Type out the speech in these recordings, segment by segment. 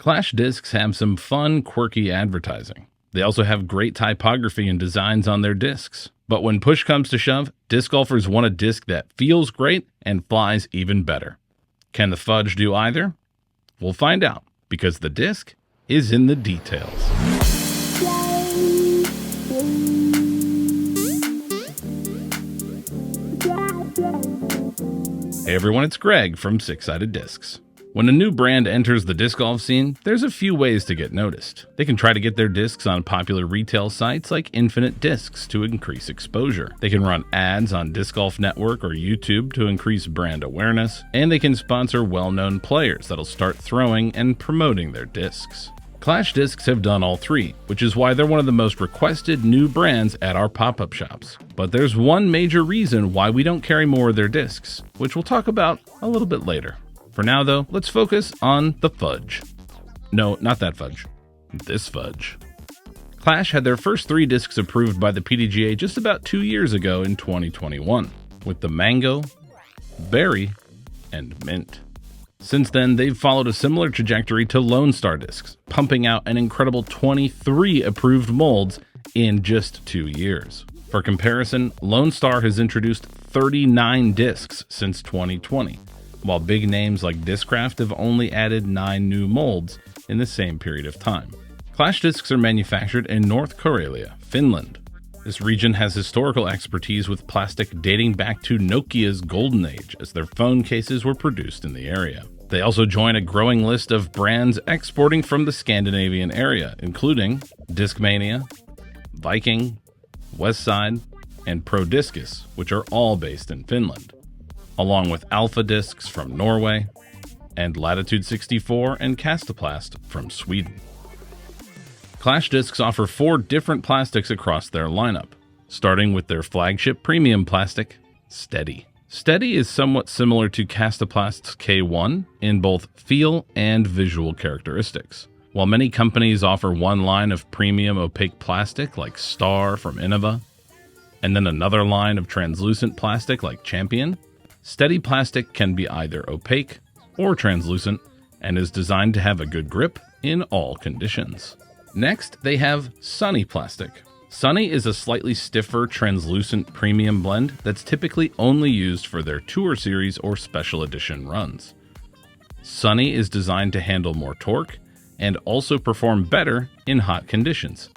Clash discs have some fun, quirky advertising. They also have great typography and designs on their discs. But when push comes to shove, disc golfers want a disc that feels great and flies even better. Can the Fudge do either? We'll find out, because the disc is in the details. Hey everyone, it's Greg from Six Sided Discs. When a new brand enters the disc golf scene, there's a few ways to get noticed. They can try to get their discs on popular retail sites like Infinite Discs to increase exposure. They can run ads on Disc Golf Network or YouTube to increase brand awareness, and they can sponsor well-known players that'll start throwing and promoting their discs. Clash Discs have done all three, which is why they're one of the most requested new brands at our pop-up shops. But there's one major reason why we don't carry more of their discs, which we'll talk about a little bit later. For now, though, let's focus on the Fudge. No, not that Fudge. This Fudge. Clash had their first 3 discs approved by the PDGA just about 2 years ago in 2021, with the Mango, Berry, and Mint. Since then, they've followed a similar trajectory to Lone Star discs, pumping out an incredible 23 approved molds in just 2 years. For comparison, Lone Star has introduced 39 discs since 2020. While big names like Discraft have only added 9 new molds in the same period of time. Clash discs are manufactured in North Karelia, Finland. This region has historical expertise with plastic dating back to Nokia's golden age, as their phone cases were produced in the area. They also join a growing list of brands exporting from the Scandinavian area, including Discmania, Viking, Westside, and Pro Discus, which are all based in Finland, along with Alpha Discs from Norway, and Latitude 64 and Castoplast from Sweden. Clash discs offer 4 different plastics across their lineup, starting with their flagship premium plastic, Steady. Steady is somewhat similar to Castoplast's K1 in both feel and visual characteristics. While many companies offer one line of premium opaque plastic like Star from Innova, and then another line of translucent plastic like Champion, Steady plastic can be either opaque or translucent and is designed to have a good grip in all conditions. Next, they have Sunny plastic. Sunny is a slightly stiffer translucent premium blend that's typically only used for their Tour Series or Special Edition runs. Sunny is designed to handle more torque and also perform better in hot conditions.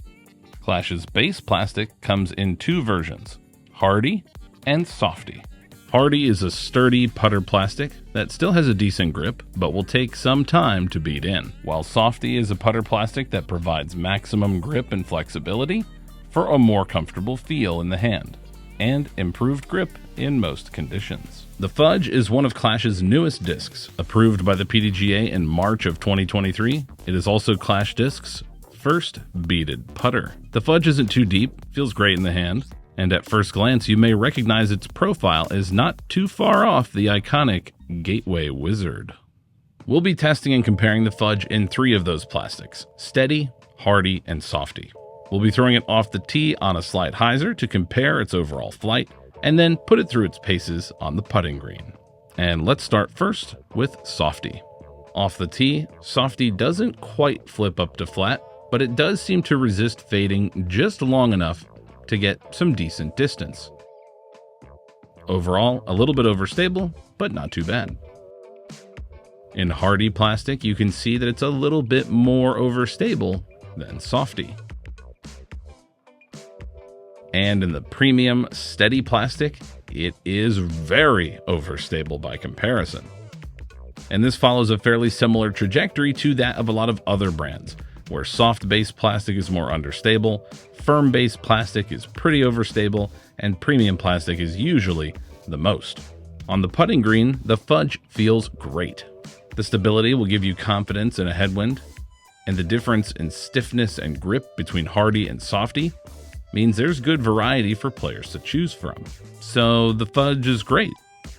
Clash's base plastic comes in 2 versions, Hardy and Softy. Hardy is a sturdy putter plastic that still has a decent grip, but will take some time to beat in, while Softy is a putter plastic that provides maximum grip and flexibility for a more comfortable feel in the hand, and improved grip in most conditions. The Fudge is one of Clash's newest discs, approved by the PDGA in March of 2023. It is also Clash Discs' first beaded putter. The Fudge isn't too deep, feels great in the hand, and at first glance you may recognize its profile as not too far off the iconic Gateway Wizard. We'll be testing and comparing the Fudge in 3 of those plastics, Steady, Hardy, and Softy. We'll be throwing it off the tee on a slight hyzer to compare its overall flight, and then put it through its paces on the putting green. And let's start first with Softy. Off the tee, Softy doesn't quite flip up to flat, but it does seem to resist fading just long enough to get some decent distance. Overall, a little bit overstable, but not too bad. In Hardy plastic, you can see that it's a little bit more overstable than Softy. And in the premium Steady plastic, it is very overstable by comparison. And this follows a fairly similar trajectory to that of a lot of other brands, where soft base plastic is more understable, firm base plastic is pretty overstable, and premium plastic is usually the most. On the putting green, the Fudge feels great. The stability will give you confidence in a headwind, and the difference in stiffness and grip between Hardy and Softy means there's good variety for players to choose from. So the Fudge is great.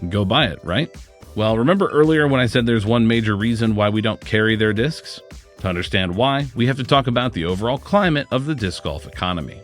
Go buy it, right? Well, remember earlier when I said there's one major reason why we don't carry their discs? To understand why, we have to talk about the overall climate of the disc golf economy.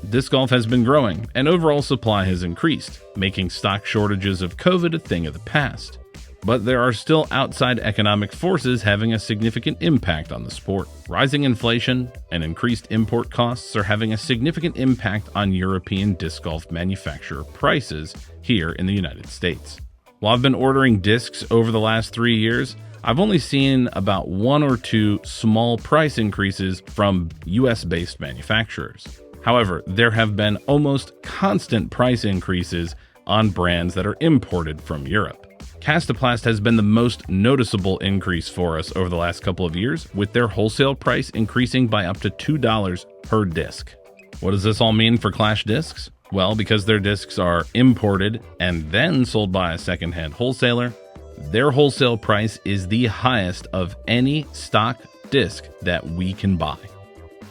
Disc golf has been growing, and overall supply has increased, making stock shortages of COVID a thing of the past. But there are still outside economic forces having a significant impact on the sport. Rising inflation and increased import costs are having a significant impact on European disc golf manufacturer prices here in the United States. While I've been ordering discs over the last 3 years, I've only seen about 1 or 2 small price increases from US-based manufacturers. However, there have been almost constant price increases on brands that are imported from Europe. Castoplast has been the most noticeable increase for us over the last couple of years, with their wholesale price increasing by up to $2 per disc. What does this all mean for Clash discs? Well, because their discs are imported and then sold by a secondhand wholesaler, their wholesale price is the highest of any stock disc that we can buy.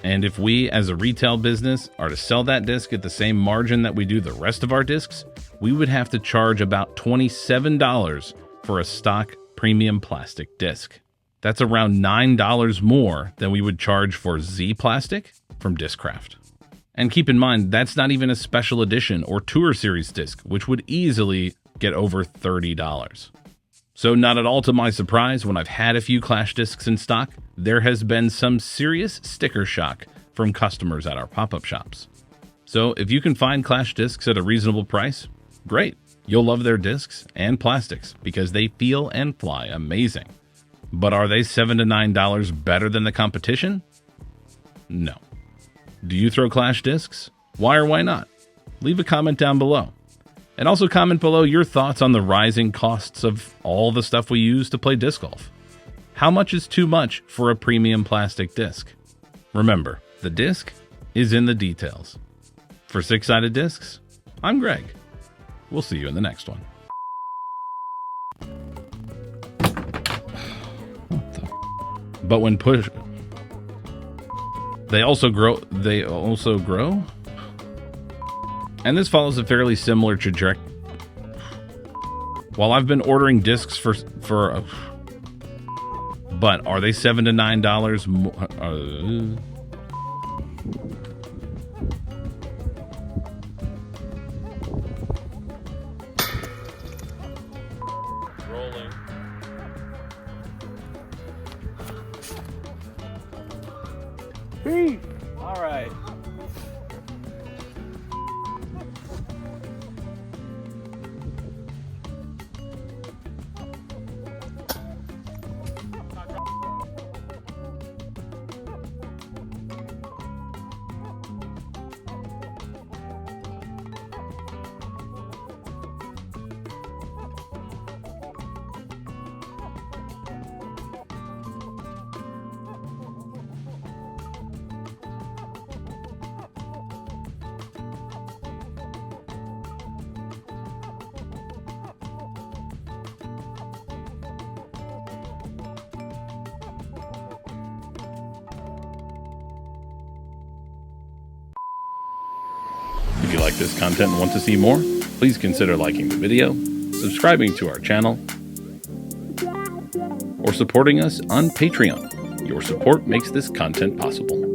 And if we, as a retail business, are to sell that disc at the same margin that we do the rest of our discs, we would have to charge about $27 for a stock premium plastic disc. That's around $9 more than we would charge for Z plastic from Discraft. And keep in mind, that's not even a special edition or tour series disc, which would easily get over $30. So not at all to my surprise, when I've had a few Clash discs in stock, there has been some serious sticker shock from customers at our pop-up shops. So if you can find Clash discs at a reasonable price, great. You'll love their discs and plastics because they feel and fly amazing. But are they $7 to $9 better than the competition? No. Do you throw Clash discs? Why or why not? Leave a comment down below. And also comment below your thoughts on the rising costs of all the stuff we use to play disc golf. How much is too much for a premium plastic disc? Remember, the disc is in the details. For Six Sided Discs, I'm Greg. We'll see you in the next one. But when push... They also grow? And this follows a fairly similar trajectory. While I've been ordering discs but are they $7 to $9 more? Rolling. Peace. All right. If you like this content and want to see more, please consider liking the video, subscribing to our channel, or supporting us on Patreon. Your support makes this content possible.